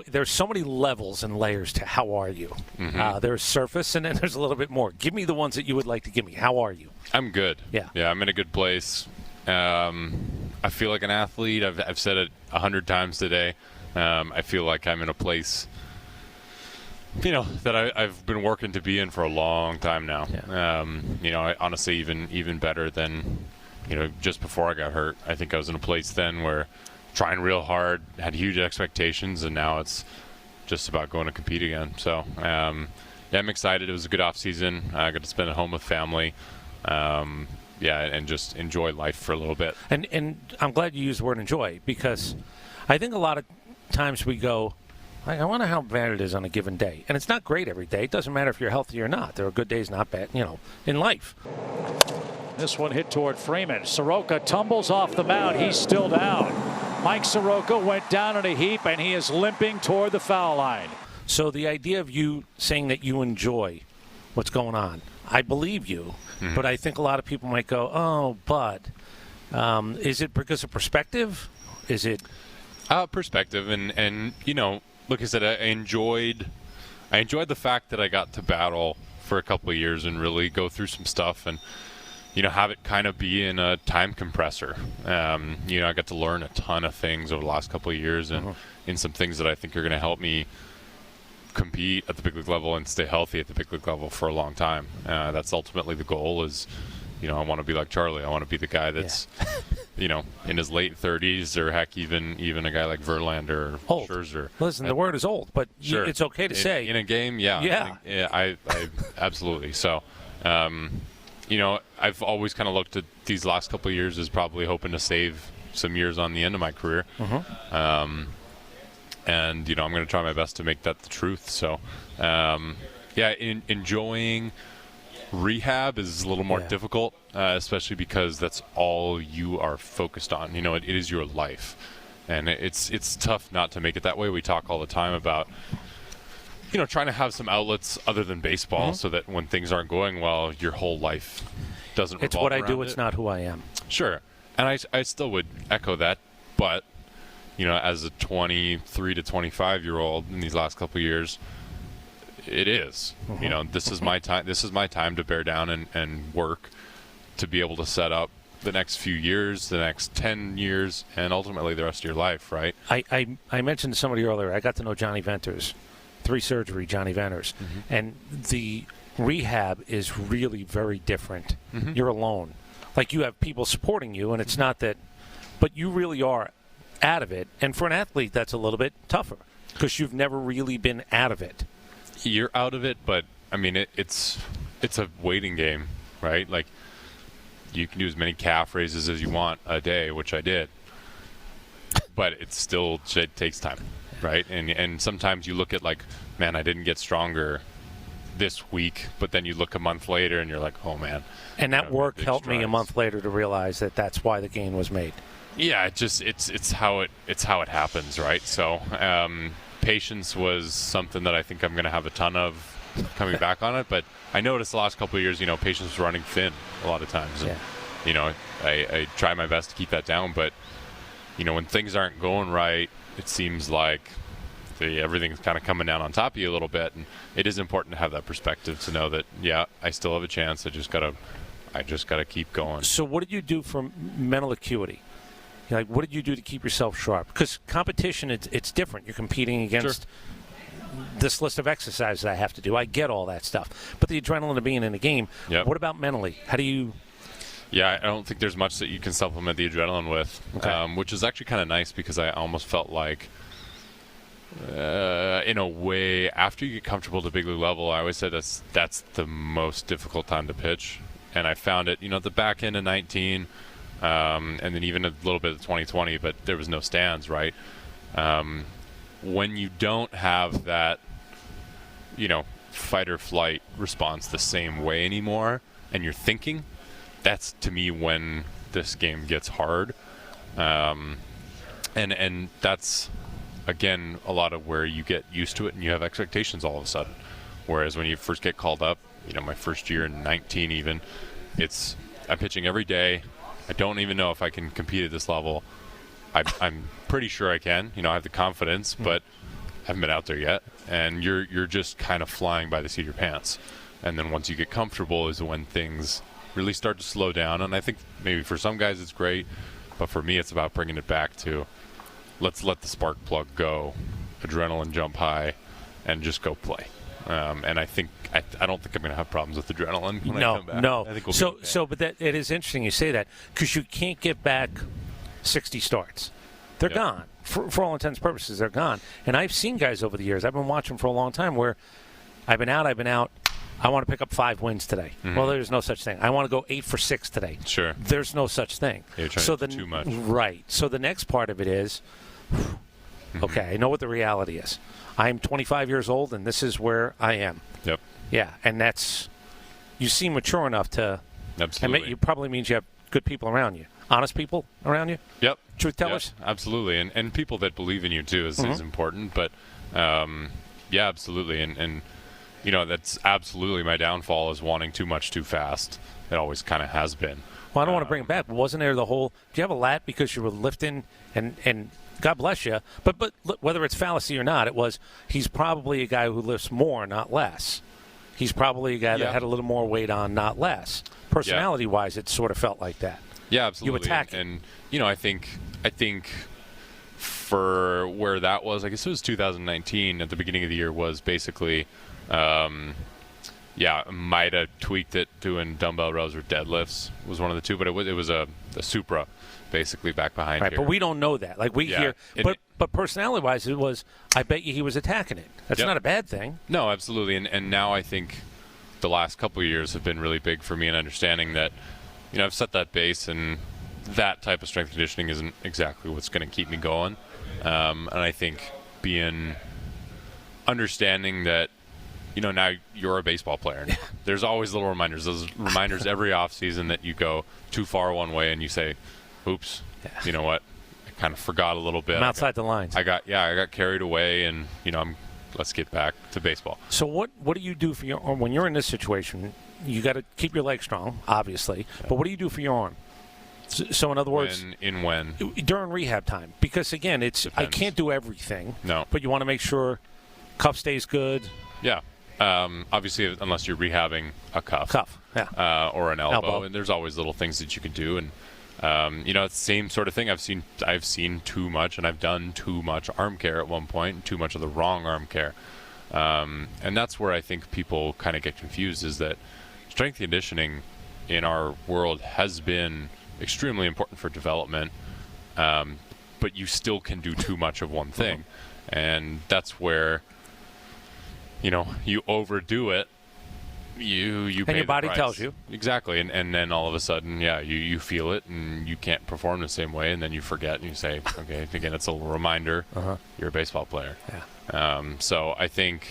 there's so many levels and layers to how are you. There's surface, and then there's a little bit more. Give me the ones that you would like to give me. How are you? I'm good. Yeah, I'm in a good place. I feel like an athlete. I've said it 100 times today. I feel like I'm in a place, that I've been working to be in for a long time now. Yeah. I honestly even better than, just before I got hurt. I think I was in a place then where trying real hard, had huge expectations, and now it's just about going to compete again. So, I'm excited. It was a good off season. I got to spend at home with family. And just enjoy life for a little bit. And I'm glad you used the word enjoy, because I think a lot of times we go, I wonder how bad it is on a given day. And it's not great every day. It doesn't matter if you're healthy or not. There are good days, not bad, in life. This one hit toward Freeman. Soroka tumbles off the mound. He's still down. Mike Soroka went down in a heap, and he is limping toward the foul line. So the idea of you saying that you enjoy what's going on, I believe you. But I think a lot of people might go, oh, but is it because of perspective? Is it perspective? And like I said, I enjoyed the fact that I got to battle for a couple of years and really go through some stuff and have it kind of be in a time compressor. I got to learn a ton of things over the last couple of years and in some things that I think are going to help me compete at the big league level and stay healthy at the big league level for a long time. That's ultimately the goal is, I want to be like Charlie. I want to be the guy that's, in his late 30s, or heck, even a guy like Verlander or old. Scherzer. Listen, the word is old, but sure. It's okay to say. In a game, yeah. I absolutely. So, I've always kind of looked at these last couple of years as probably hoping to save some years on the end of my career. And, I'm going to try my best to make that the truth. So, enjoying rehab is a little more difficult, especially because that's all you are focused on. It is your life. And it's tough not to make it that way. We talk all the time about, trying to have some outlets other than baseball so that when things aren't going well, your whole life doesn't revolve It's what I do. it. It's not who I am. Sure. And I still would echo that. But as a 23 to 25-year-old in these last couple of years, it is. This is my time. This is my time to bear down and work to be able to set up the next few years, the next 10 years, and ultimately the rest of your life, right? I mentioned to somebody earlier, I got to know Johnny Venters, 3 surgery Johnny Venters, and the rehab is really very different. You're alone. Like, you have people supporting you, and it's not that, but you really are out of it. And for an athlete, that's a little bit tougher because you've never really been out of it. You're out of it, but I mean, it's a waiting game, right? Like, you can do as many calf raises as you want a day, which I did, but it takes time, right? And sometimes you look at, like, man, I didn't get stronger this week, but then you look a month later and you're like, oh man. And that work helped me a month later to realize that that's why the gain was made. Yeah, it's how it happens, right? So patience was something that I think I'm going to have a ton of coming back on it. But I noticed the last couple of years, patience was running thin a lot of times. And, I try my best to keep that down. But, when things aren't going right, it seems like everything's kind of coming down on top of you a little bit. And it is important to have that perspective to know that, I still have a chance. I just gotta keep going. So what did you do for mental acuity? Like, what did you do to keep yourself sharp? Because competition, it's different. You're competing against this list of exercises I have to do. I get all that stuff. But the adrenaline of being in a game, what about mentally? How do you... Yeah, I don't think there's much that you can supplement the adrenaline with, which is actually kind of nice because I almost felt like, in a way, after you get comfortable at the big league level, I always said that's the most difficult time to pitch. And I found it, at the back end of 19, and then even a little bit of 2020, but there was no stands, right? When you don't have that, fight or flight response the same way anymore, and you're thinking, that's, to me, when this game gets hard. And that's, again, a lot of where you get used to it and you have expectations all of a sudden. Whereas when you first get called up, my first year in 19 even, I'm pitching every day. I don't even know if I can compete at this level. I'm pretty sure I can. I have the confidence, but haven't been out there yet, and you're just kind of flying by the seat of your pants. And then once you get comfortable is when things really start to slow down. And I think maybe for some guys it's great, but for me it's about bringing it back to let's let the spark plug go, adrenaline jump high, and just go play. And I think I don't think I'm going to have problems with adrenaline when I come back. No. I think we'll be okay. But that it is interesting you say that, because you can't get back 60 starts. They're gone. For all intents and purposes, they're gone. And I've seen guys over the years, I've been watching for a long time, where I've been out. I want to pick up 5 wins today. Mm-hmm. Well, there's no such thing. I want to go 8 for 6 today. Sure. There's no such thing. You're trying to do too much. Right. So the next part of it is, okay, I know what the reality is. I'm 25 years old, and this is where I am. Yep. Yeah, and that's, you seem mature enough to. Absolutely. And it probably means you have good people around you. Honest people around you? Yep. Truth tellers? Yep, absolutely. And people that believe in you, too, is important. But, yeah, absolutely. And, you know, that's absolutely my downfall, is wanting too much too fast. It always kind of has been. Well, I don't want to bring it back, but wasn't there the whole, do you have a lat because you were lifting and God bless you, but whether it's fallacy or not, it was, he's probably a guy who lifts more, not less. He's probably a guy that had a little more weight on, not less. Personality-wise, it sort of felt like that. Yeah, absolutely. You attack and you know, I think for where that was, I guess it was 2019 at the beginning of the year, was basically, might have tweaked it doing dumbbell rows or deadlifts was one of the two, but it was a Supra basically back behind right, here. but we don't know that. Like we hear, but personality-wise, it was, I bet you he was attacking it. That's not a bad thing. No, absolutely. And now I think the last couple of years have been really big for me in understanding that, you know, I've set that base, and that type of strength conditioning isn't exactly what's going to keep me going. And I think understanding that, you know, now you're a baseball player. There's always little reminders. Those reminders every off season that you go too far one way and you say, oops, you know what? I kind of forgot a little bit. I'm outside the lines. I got carried away, and, you know, let's get back to baseball. So what do you do for your arm when you're in this situation? You got to keep your leg strong, obviously, but what do you do for your arm? So in other words, when during rehab time, because again, it's Depends. I can't do everything. No, but you want to make sure cuff stays good. Yeah. Obviously, unless you're rehabbing a cuff, or an elbow, and there's always little things that you can do. And you know, it's the same sort of thing. I've seen too much, and I've done too much arm care at one point, and too much of the wrong arm care. And that's where I think people kind of get confused, is that strength conditioning in our world has been extremely important for development, but you still can do too much of one thing, and that's where, you know, you overdo it, you and pay your body the price. tells you exactly, and then all of a sudden, you feel it, and you can't perform the same way, and then you forget, and you say, okay, again, it's a little reminder, you're a baseball player. So I think,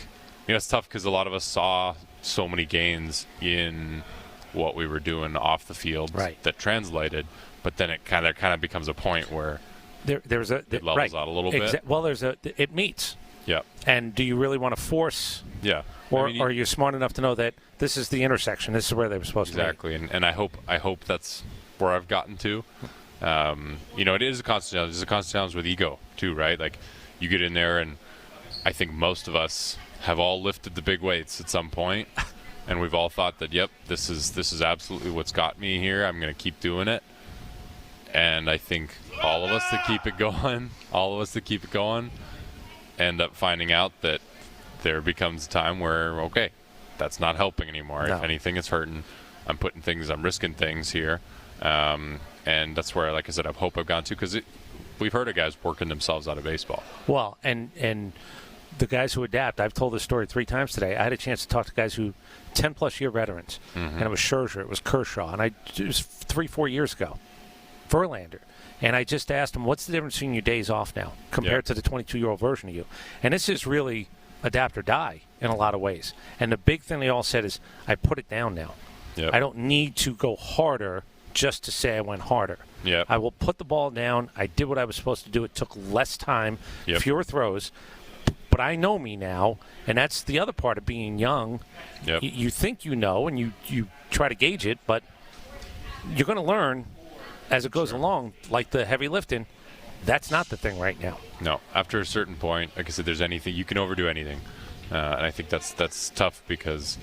you know, it's tough because a lot of us saw so many gains in what we were doing off the field that translated, but then it kind of becomes a point where it levels out a little bit. Well, it meets. Yeah. And do you really want to force? Yeah. Or are you smart enough to know that this is the intersection? This is where they were supposed to be. Exactly. And I hope that's where I've gotten to. You know, it is a constant challenge. It's a constant challenge with ego too, right? Like, you get in there, and I think most of us have all lifted the big weights at some point, and we've all thought that, yep, this is absolutely what's got me here. I'm going to keep doing it. And I think all of us that keep it going, end up finding out that there becomes a time where, okay, that's not helping anymore. No. If anything, it's hurting. I'm risking things here. And that's where, like I said, I hope I've gone to, because we've heard of guys working themselves out of baseball. Well, and the guys who adapt, I've told this story 3 times today. I had a chance to talk to guys who 10-plus year veterans, and it was Scherzer, it was Kershaw, and it was 3-4 years ago, Verlander. And I just asked them, what's the difference between your days off now compared to the 22-year-old version of you? And this is really adapt or die in a lot of ways. And the big thing they all said is, I put it down now. Yep. I don't need to go harder just to say I went harder. Yep. I will put the ball down. I did what I was supposed to do. It took less time, fewer throws. But I know me now, and that's the other part of being young. Yep. You think you know, and you try to gauge it, but you're going to learn as it goes along, like the heavy lifting. That's not the thing right now. No, after a certain point, like I said, there's anything you can overdo anything, and I think that's tough because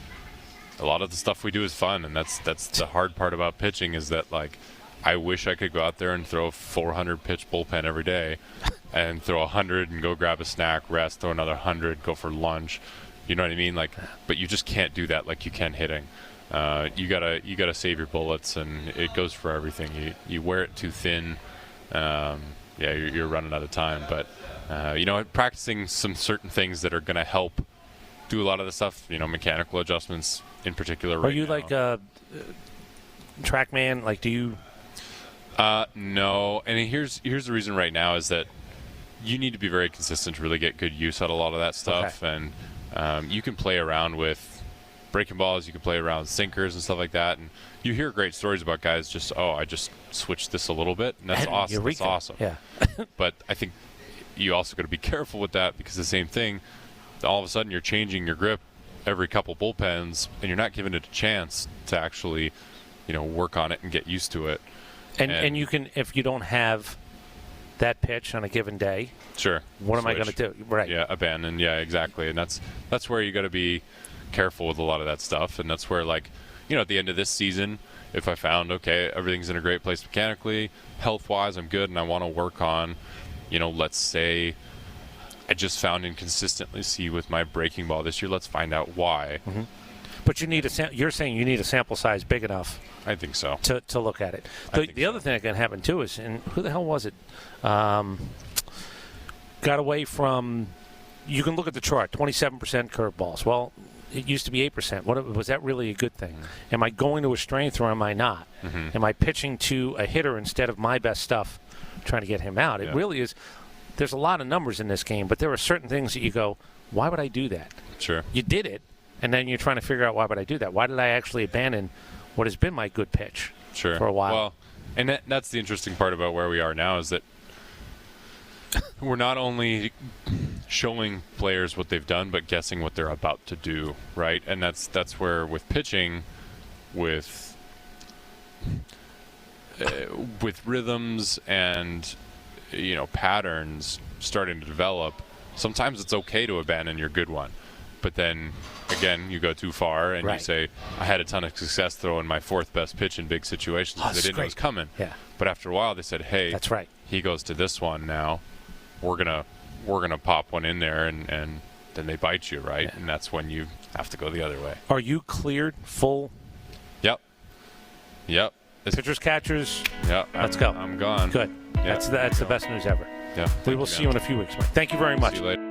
a lot of the stuff we do is fun, and that's the hard part about pitching is that like I wish I could go out there and throw a 400 pitch bullpen every day, and throw 100 and go grab a snack, rest, throw another 100, go for lunch. You know what I mean? Like, but you just can't do that like you can hitting. You gotta save your bullets, and it goes for everything. You wear it too thin. You're running out of time. But practicing some certain things that are gonna help do a lot of the stuff. Mechanical adjustments in particular. Are you like a TrackMan? Like, do you? No. And here's the reason right now is that you need to be very consistent to really get good use out of a lot of that stuff. Okay. And you can play around with breaking balls, you can play around with sinkers and stuff like that, and you hear great stories about guys I just switched this a little bit, and that's awesome. Eureka. That's awesome. Yeah. But I think you also got to be careful with that, because the same thing, all of a sudden you're changing your grip every couple bullpens, and you're not giving it a chance to actually, work on it and get used to it. And you can, if you don't have that pitch on a given day, sure. What am I going to do? Right. Yeah, abandon. Yeah, exactly. And that's where you got to be careful with a lot of that stuff. And that's where, like, at the end of this season, if I found, okay, everything's in a great place mechanically, health-wise, I'm good, and I want to work on, let's say I just found inconsistency with my breaking ball this year. Let's find out why. Mm-hmm. But you're saying you need a sample size big enough. I think so. To look at it. The other thing that can happen too is, and who the hell was it? Got away from. You can look at the chart. 27% curveballs. Well, it used to be 8%. Was that really a good thing? Mm-hmm. Am I going to a strength or am I not? Mm-hmm. Am I pitching to a hitter instead of my best stuff, trying to get him out? It really is. There's a lot of numbers in this game, but there are certain things that you go, why would I do that? Sure. You did it, and then you're trying to figure out, why would I do that? Why did I actually abandon what has been my good pitch for a while? Well, and that's the interesting part about where we are now, is that we're not only showing players what they've done, but guessing what they're about to do, right? And that's where, with pitching, with rhythms and patterns starting to develop, sometimes it's okay to abandon your good one. But then, again, you go too far and you say, I had a ton of success throwing my fourth best pitch in big situations because they didn't know it was coming. Yeah. But after a while, they said, hey, that's right. He goes to this one now. We're gonna pop one in there, and then they bite you, right? Yeah. And that's when you have to go the other way. Are you cleared full? Yep. Pitchers, catchers. Yep. Let's go. I'm gone. Good. That's the best news ever. Yeah. We will see you in a few weeks, Mike. Thank you very much. See you later.